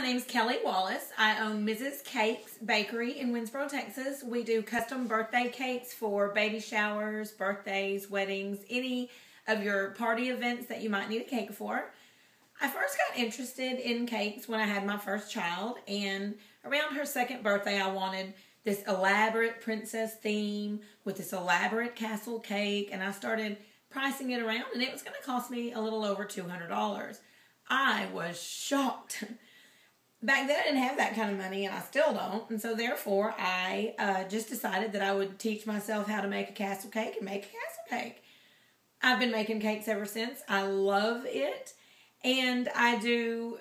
name's Kelly Wallis. I own Mrs. Cakes Bakery in Winsboro, Texas. We do custom birthday cakes for baby showers, birthdays, weddings, any of your party events that you might need a cake for. I first got interested in cakes when I had my first child, and around her second birthday I wanted this elaborate princess theme with this elaborate castle cake, and I started pricing it around, and it was going to cost me a little over $200. I was shocked. Back then I didn't have that kind of money, and I still don't, and so therefore I just decided that I would teach myself how to make a castle cake and make a castle cake. I've been making cakes ever since. I love it, and I do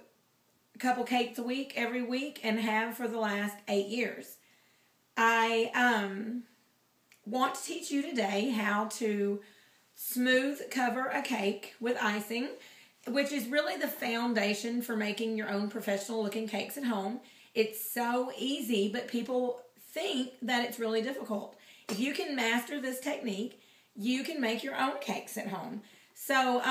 a couple cakes a week every week and have for the last 8 years. I want to teach you today how to smooth cover a cake with icing, which is really the foundation for making your own professional looking cakes at home. It's so easy, but people think that it's really difficult. If you can master this technique, you can make your own cakes at home. So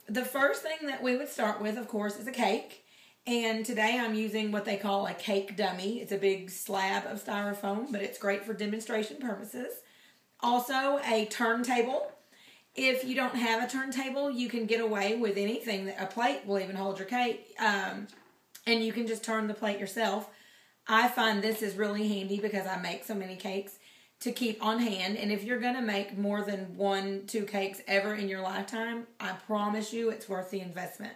the first thing that we would start with, of course, is a cake. And today I'm using what they call a cake dummy. It's a big slab of styrofoam, but it's great for demonstration purposes. Also, a turntable. If you don't have a turntable, you can get away with anything. A plate will even hold your cake, and you can just turn the plate yourself. I find this is really handy because I make so many cakes to keep on hand, and if you're going to make more than 1-2 cakes ever in your lifetime, I promise you it's worth the investment.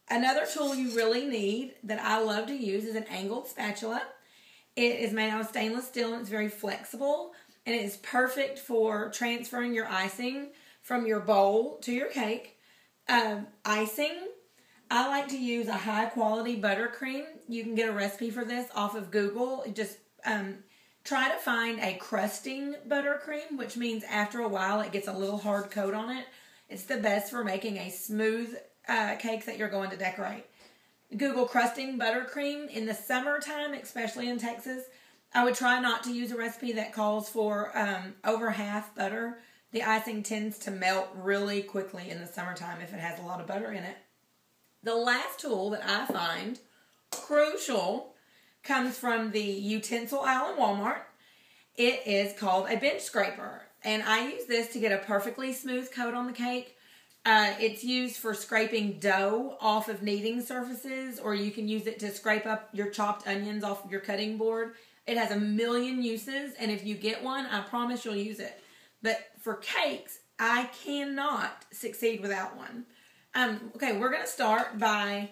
Another tool you really need that I love to use is an angled spatula. It is made out of stainless steel, and it's very flexible, and it is perfect for transferring your icing from your bowl to your cake. Icing, I like to use a high quality buttercream. You can get a recipe for this off of Google. Just try to find a crusting buttercream, which means after a while it gets a little hard coat on it. It's the best for making a smooth cake that you're going to decorate. Google crusting buttercream. In the summertime, especially in Texas, I would try not to use a recipe that calls for over half butter. The icing tends to melt really quickly in the summertime if it has a lot of butter in it. The last tool that I find crucial comes from the utensil aisle in Walmart. It is called a bench scraper, and I use this to get a perfectly smooth coat on the cake. It's used for scraping dough off of kneading surfaces, or you can use it to scrape up your chopped onions off of your cutting board. It has a million uses, and if you get one, I promise you'll use it. But for cakes, I cannot succeed without one. Okay, we're going to start by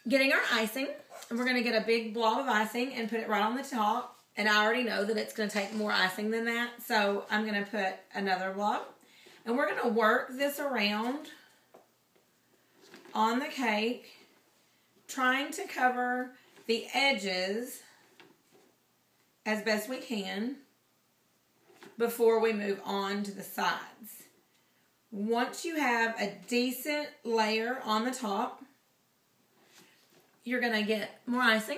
getting our icing. And we're going to get a big blob of icing and put it right on the top. And I already know that it's going to take more icing than that, so I'm going to put another blob. And we're going to work this around on the cake, trying to cover the edges as best we can before we move on to the sides. Once you have a decent layer on the top, you're going to get more icing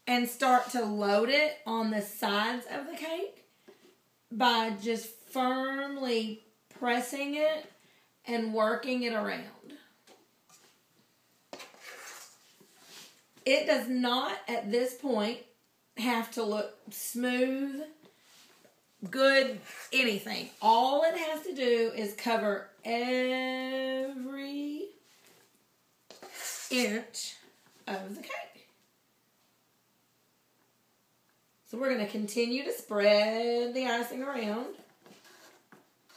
and start to load it on the sides of the cake by just firmly pressing it and working it around. It does not, at this point, have to look smooth, good, anything. All it has to do is cover every inch of the cake. So we're going to continue to spread the icing around.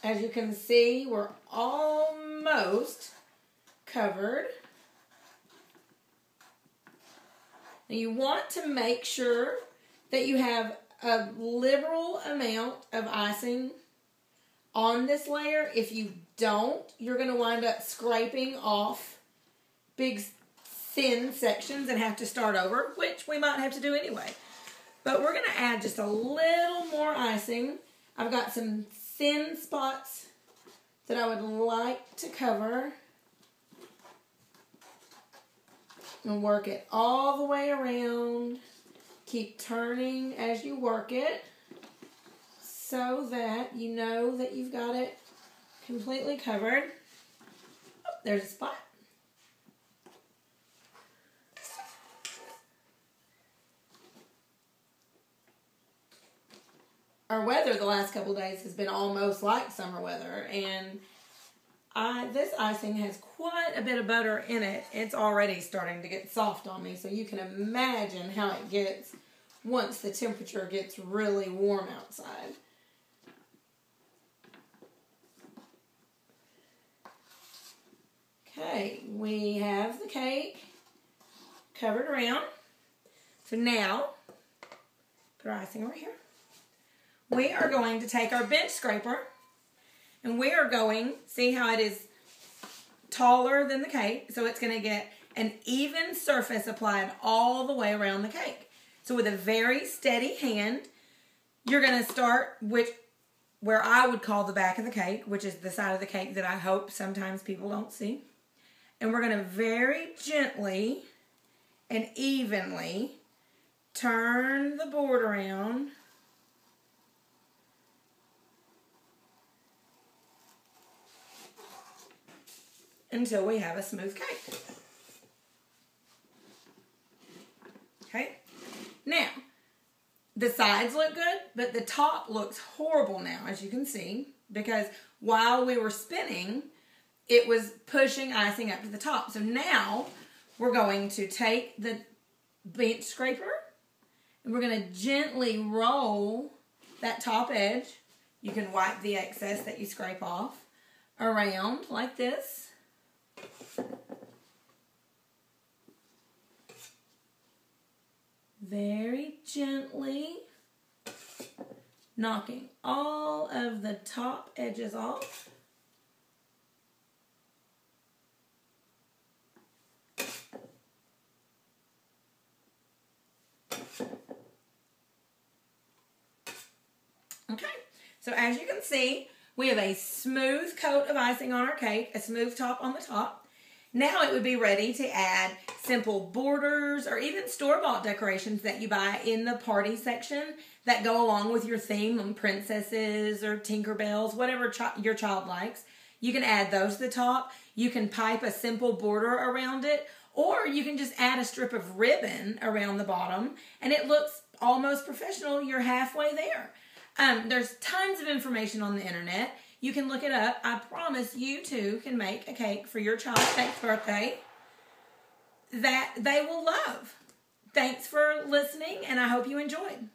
As you can see, we're almost covered. Now you want to make sure that you have a liberal amount of icing on this layer. If you don't, you're going to wind up scraping off big thin sections and have to start over, which we might have to do anyway. But we're going to add just a little more icing. I've got some thin spots that I would like to cover. And work it all the way around. Keep turning as you work it so that you know that you've got it completely covered. Oh, there's a spot. our weather the last couple days has been almost like summer weather, and this icing has quite a bit of butter in it. It's already starting to get soft on me, so you can imagine how it gets once the temperature gets really warm outside. Okay, we have the cake covered around. So now, put our icing over here. We are going to take our bench scraper, and we are going, see how it is taller than the cake, so it's going to get an even surface applied all the way around the cake. So with a very steady hand, you're going to start where I would call the back of the cake, which is the side of the cake that I hope sometimes people don't see. And we're going to very gently and evenly turn the board around until we have a smooth cake. Okay? Now, the sides look good, but the top looks horrible now, as you can see, because while we were spinning, it was pushing icing up to the top. So now, we're going to take the bench scraper, and we're going to gently roll that top edge. You can wipe the excess that you scrape off around like this. Very gently knocking all of the top edges off. Okay, so as you can see, we have a smooth coat of icing on our cake, a smooth top on the top. Now it would be ready to add simple borders or even store-bought decorations that you buy in the party section that go along with your theme on princesses or Tinkerbells, whatever your child likes. You can add those to the top. You can pipe a simple border around it, or you can just add a strip of ribbon around the bottom, and it looks almost professional. You're halfway there. There's tons of information on the internet. You can look it up. I promise you too can make a cake for your child's next birthday that they will love. Thanks for listening, and I hope you enjoyed.